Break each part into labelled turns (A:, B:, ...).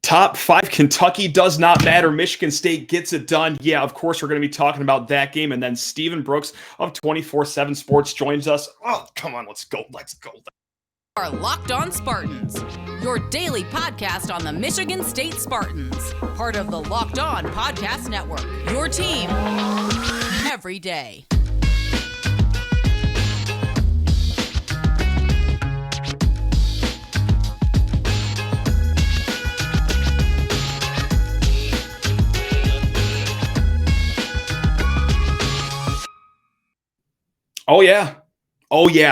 A: Top 5 Kentucky does not matter. Michigan State gets it done. Yeah, of course, we're going to be talking about that game. And then Stephen Brooks of 24/7 Sports joins us. Oh, come on, let's go.
B: Are Locked On Spartans, your daily podcast on the Michigan State Spartans, part of the Locked On Podcast Network. Your team every day.
A: Oh, yeah,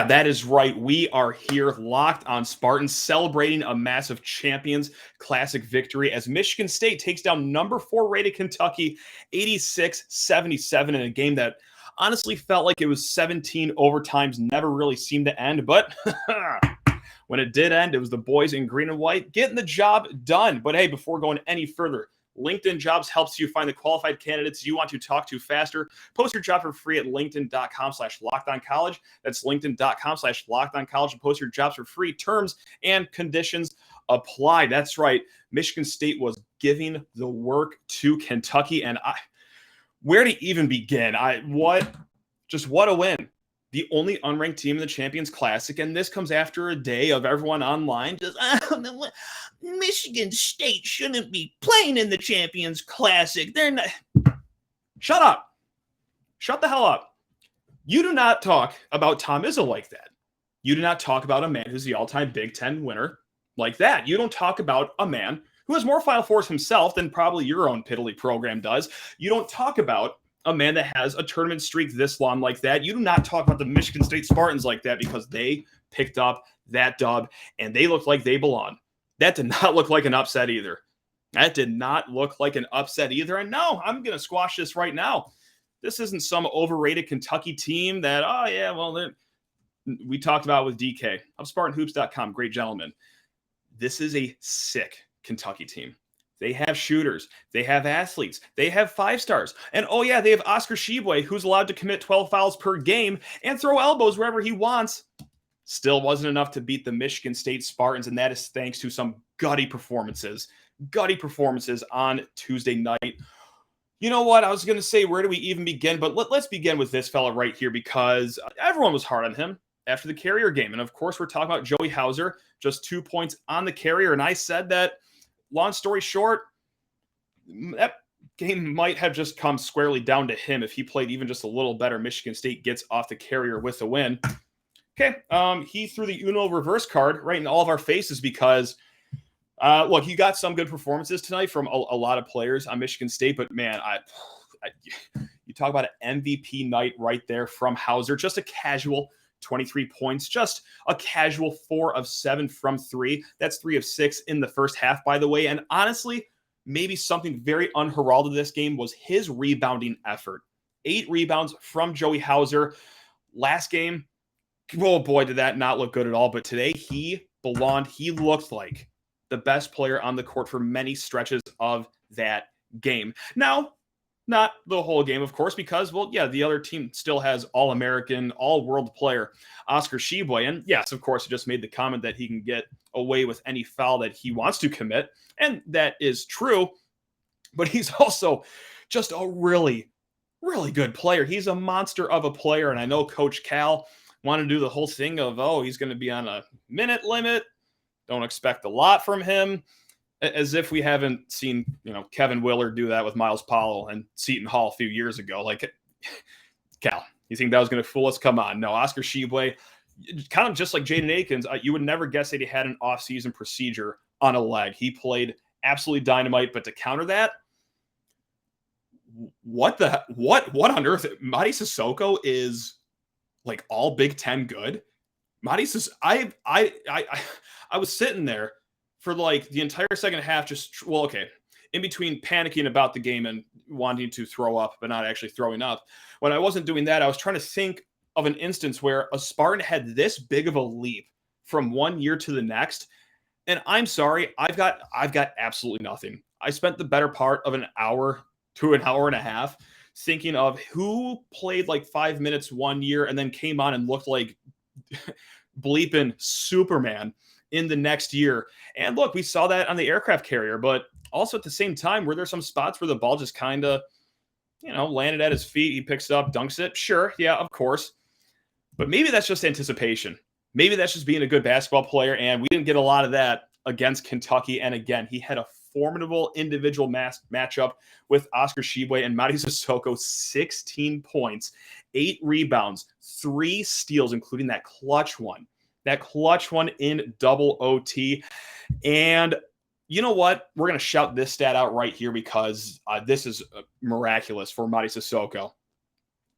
A: that is right. We are here, Locked On Spartans, celebrating a massive Champions Classic victory as Michigan State takes down number 4 rated Kentucky 86-77 in a game that honestly felt like it was 17 overtimes, never really seemed to end. But when it did end, it was the boys in green and white getting the job done. But hey, before going any further, LinkedIn Jobs helps you find the qualified candidates you want to talk to faster. Post your job for free at linkedin.com/lockedoncollege. That's linkedin.com/lockedoncollege and post your jobs for free. Terms and conditions apply. That's right. Michigan State was giving the work to Kentucky. And where to even begin? What a win. The only unranked team in the Champions Classic, and this comes after a day of everyone online just, Michigan State shouldn't be playing in the Champions Classic. They're not. Shut up. Shut the hell up. You do not talk about Tom Izzo like that. You do not talk about a man who's the all-time Big Ten winner like that. You don't talk about a man who has more Final Fours himself than probably your own piddly program does. You don't talk about a man that has a tournament streak this long like that. You do not talk about the Michigan State Spartans like that because they picked up that dub and they look like they belong. That did not look like an upset either. And no, I'm going to squash this right now. This isn't some overrated Kentucky team that, we talked about with DK of SpartanHoops.com. Great gentleman. This is a sick Kentucky team. They have shooters. They have athletes. They have 5-stars. And they have Oscar Tshiebwe, who's allowed to commit 12 fouls per game and throw elbows wherever he wants. Still wasn't enough to beat the Michigan State Spartans, and that is thanks to some gutty performances on Tuesday night. You know what? I was going to say, where do we even begin? But let's begin with this fella right here because everyone was hard on him after the Carrier game. And, of course, we're talking about Joey Hauser, just 2 points on the Carrier. And I said that, long story short, that game might have just come squarely down to him if he played even just a little better. Michigan State gets off the Carrier with a win. Okay, he threw the Uno reverse card right in all of our faces because, look, he got some good performances tonight from a lot of players on Michigan State, but man, you talk about an MVP night right there from Hauser, just a casual 23 points, just a casual 4 of 7 from 3. That's 3 of 6 in the first half, by the way. And honestly, maybe something very unheralded this game was his rebounding effort. 8 rebounds from Joey Hauser. Last game, oh boy, did that not look good at all. But today he belonged. He looked like the best player on the court for many stretches of that game. Now, not the whole game, of course, because, the other team still has All-American, All-World player Oscar Tshiebwe. And yes, of course, he just made the comment that he can get away with any foul that he wants to commit. And that is true. But he's also just a really, really good player. He's a monster of a player. And I know Coach Cal wanted to do the whole thing of, he's going to be on a minute limit. Don't expect a lot from him. As if we haven't seen, Kevin Willard do that with Miles Powell and Seton Hall a few years ago. Like, Cal, you think that was going to fool us? Come on. No, Oscar Tshiebwe, kind of just like Jaden Akins, you would never guess that he had an offseason procedure on a leg. He played absolutely dynamite, but to counter that, what on earth? Mady Sissoko is like all Big Ten good. Mady Sissoko, I was sitting there for like the entire second half, in between panicking about the game and wanting to throw up, but not actually throwing up. When I wasn't doing that, I was trying to think of an instance where a Spartan had this big of a leap from one year to the next. And I'm sorry, I've got absolutely nothing. I spent the better part of an hour to an hour and a half thinking of who played like 5 minutes one year and then came on and looked like bleeping Superman in the next year. And look, we saw that on the aircraft carrier, but also at the same time, were there some spots where the ball just kind of, landed at his feet? He picks it up, dunks it. Sure. Yeah, of course. But maybe that's just anticipation. Maybe that's just being a good basketball player. And we didn't get a lot of that against Kentucky. And again, he had a formidable individual matchup with Oscar Tshiebwe and Mady Sissoko. 16 points, 8 rebounds, 3 steals, including that clutch one in double OT. And you know what? We're going to shout this stat out right here because this is miraculous for Mady Sissoko.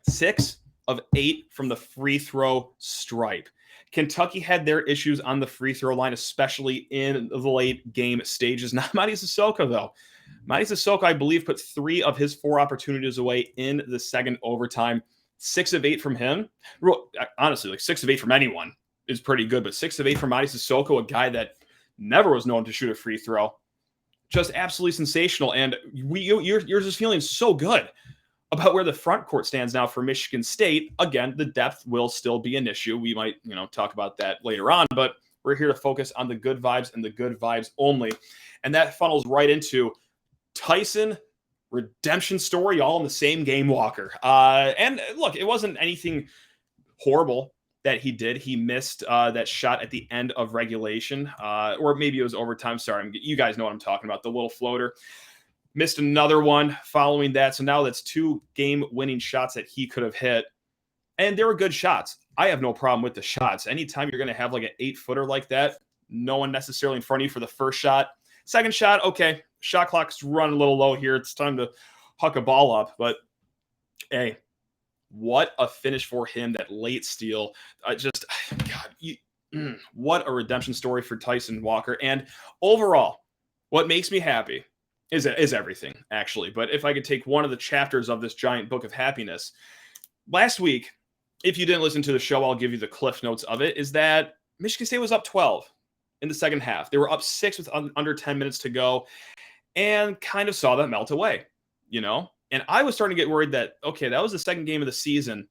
A: 6 of 8 from the free throw stripe. Kentucky had their issues on the free throw line, especially in the late game stages. Not Mady Sissoko, though. Mady Sissoko, I believe, put 3 of his 4 opportunities away in the second overtime. 6 of 8 from him. Honestly, 6 of 8 from anyone is pretty good, but 6 of 8 from Mady Sissoko, a guy that never was known to shoot a free throw. Just absolutely sensational. And you're just feeling so good about where the front court stands now for Michigan State. Again, the depth will still be an issue. We might, talk about that later on, but we're here to focus on the good vibes and the good vibes only. And that funnels right into Tyson redemption story, all in the same game, Walker. And look, it wasn't anything horrible that he did. He missed that shot at the end of regulation, or maybe it was overtime. Sorry, you guys know what I'm talking about. The little floater. Missed another one following that. So now that's 2 game-winning shots that he could have hit. And they were good shots. I have no problem with the shots. Anytime you're going to have like an 8-footer like that, no one necessarily in front of you for the first shot. Second shot, okay, shot clock's running a little low here. It's time to huck a ball up. But, hey, what a finish for him, that late steal. What a redemption story for Tyson Walker. And overall, what makes me happy is everything, actually. But if I could take one of the chapters of this giant book of happiness, last week, if you didn't listen to the show, I'll give you the cliff notes of it, is that Michigan State was up 12 in the second half. They were up 6 with under 10 minutes to go and kind of saw that melt away, And I was starting to get worried that, okay, that was the second game of the season.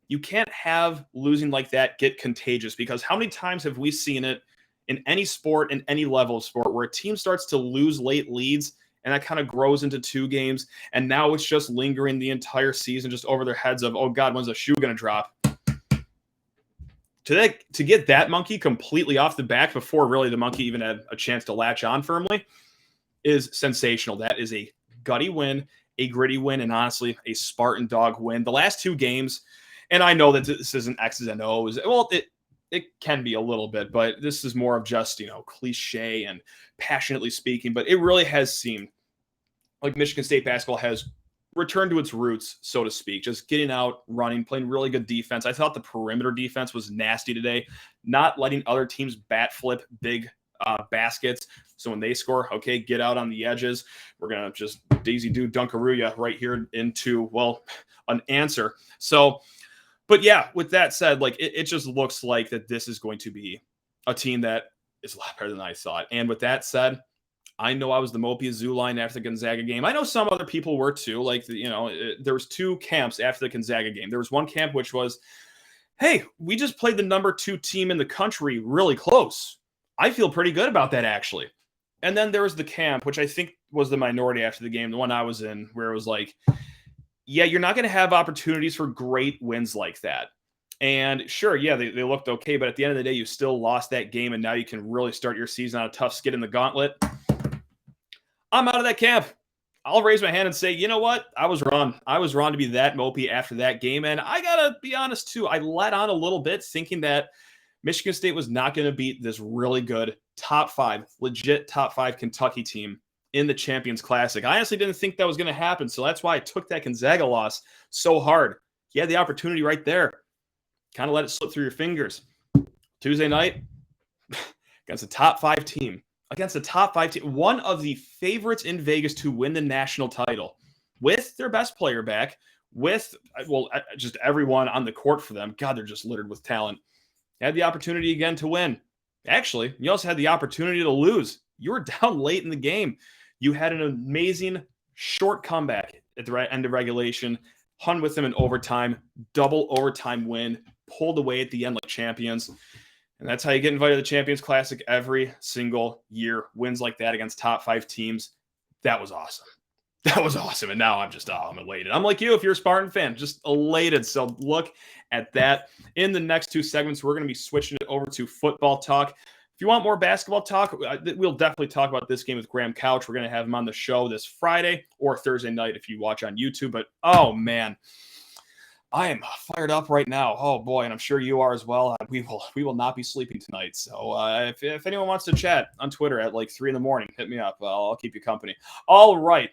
A: You can't have losing like that get contagious, because how many times have we seen it in any sport, in any level of sport, where a team starts to lose late leads and that kind of grows into 2 games, and now it's just lingering the entire season just over their heads of, oh God, when's the shoe going to drop? To get that monkey completely off the back before really the monkey even had a chance to latch on firmly is sensational. That is a gutty win, a gritty win, and honestly, a Spartan dog win. The last 2 games, and I know that this isn't X's and O's. Well, it can be a little bit, but this is more of just, cliche and passionately speaking. But it really has seemed like Michigan State basketball has returned to its roots, so to speak, just getting out, running, playing really good defense. I thought the perimeter defense was nasty today, not letting other teams bat flip big baskets. So when they score, okay, get out on the edges. We're going to just Daisy do Dunkaroo right here into, an answer. So, but yeah, with that said, it just looks like that this is going to be a team that is a lot better than I thought. And with that said, I know I was the Mopey Zoo line after the Gonzaga game. I know some other people were too. There was 2 camps after the Gonzaga game. There was one camp which was, hey, we just played the number 2 team in the country really close. I feel pretty good about that, actually. And then there was the camp, which I think was the minority after the game, the one I was in, where it was like, yeah, you're not going to have opportunities for great wins like that. And sure, yeah, they looked okay, but at the end of the day, you still lost that game, and now you can really start your season on a tough skid in the gauntlet. I'm out of that camp. I'll raise my hand and say, you know what? I was wrong. I was wrong to be that mopey after that game. And I got to be honest, too. I let on a little bit thinking that Michigan State was not going to beat this really good legit top 5 Kentucky team in the Champions Classic. I honestly didn't think that was going to happen. So that's why I took that Gonzaga loss so hard. You had the opportunity right there. Kind of let it slip through your fingers. Tuesday night, against a top 5 team. One of the favorites in Vegas to win the national title, with their best player back, with, just everyone on the court for them. God, they're just littered with talent. Had the opportunity again to win. Actually, you also had the opportunity to lose. You were down late in the game. You had an amazing short comeback at the end of regulation, hung with them in overtime, double overtime win, pulled away at the end like champions. And And that's how you get invited to the Champions Classic every single year. Wins like that against top 5 teams. That was awesome. That was awesome. And now I'm just, I'm elated. I'm like you, if you're a Spartan fan, just elated. So look at that. In the next 2 segments, we're going to be switching it over to football talk. If you want more basketball talk, we'll definitely talk about this game with Graham Couch. We're going to have him on the show this Friday or Thursday night if you watch on YouTube. But, oh, man, I am fired up right now. Oh, boy, and I'm sure you are as well. We will not be sleeping tonight. So if anyone wants to chat on Twitter at like 3 a.m, hit me up. I'll keep you company. All right.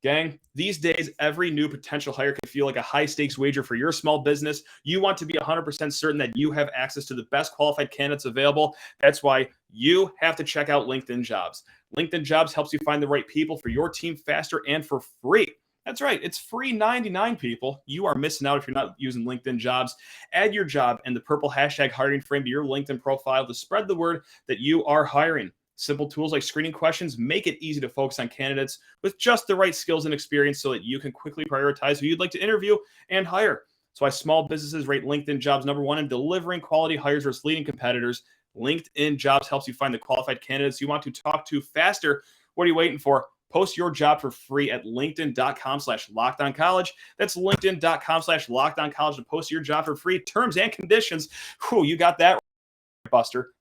A: Gang, these days, every new potential hire can feel like a high-stakes wager for your small business. You want to be 100% certain that you have access to the best qualified candidates available. That's why you have to check out LinkedIn Jobs. LinkedIn Jobs helps you find the right people for your team faster and for free. That's right. It's free 99, people. You are missing out if you're not using LinkedIn Jobs. Add your job and the purple hashtag hiring frame to your LinkedIn profile to spread the word that you are hiring. Simple tools like screening questions make it easy to focus on candidates with just the right skills and experience so that you can quickly prioritize who you'd like to interview and hire. That's why small businesses rate LinkedIn Jobs #1 in delivering quality hires versus leading competitors. LinkedIn Jobs helps you find the qualified candidates you want to talk to faster. What are you waiting for? Post your job for free at linkedin.com/lockedoncollege. That's linkedin.com/lockedoncollege to post your job for free. Terms and conditions. Whew, you got that, Buster.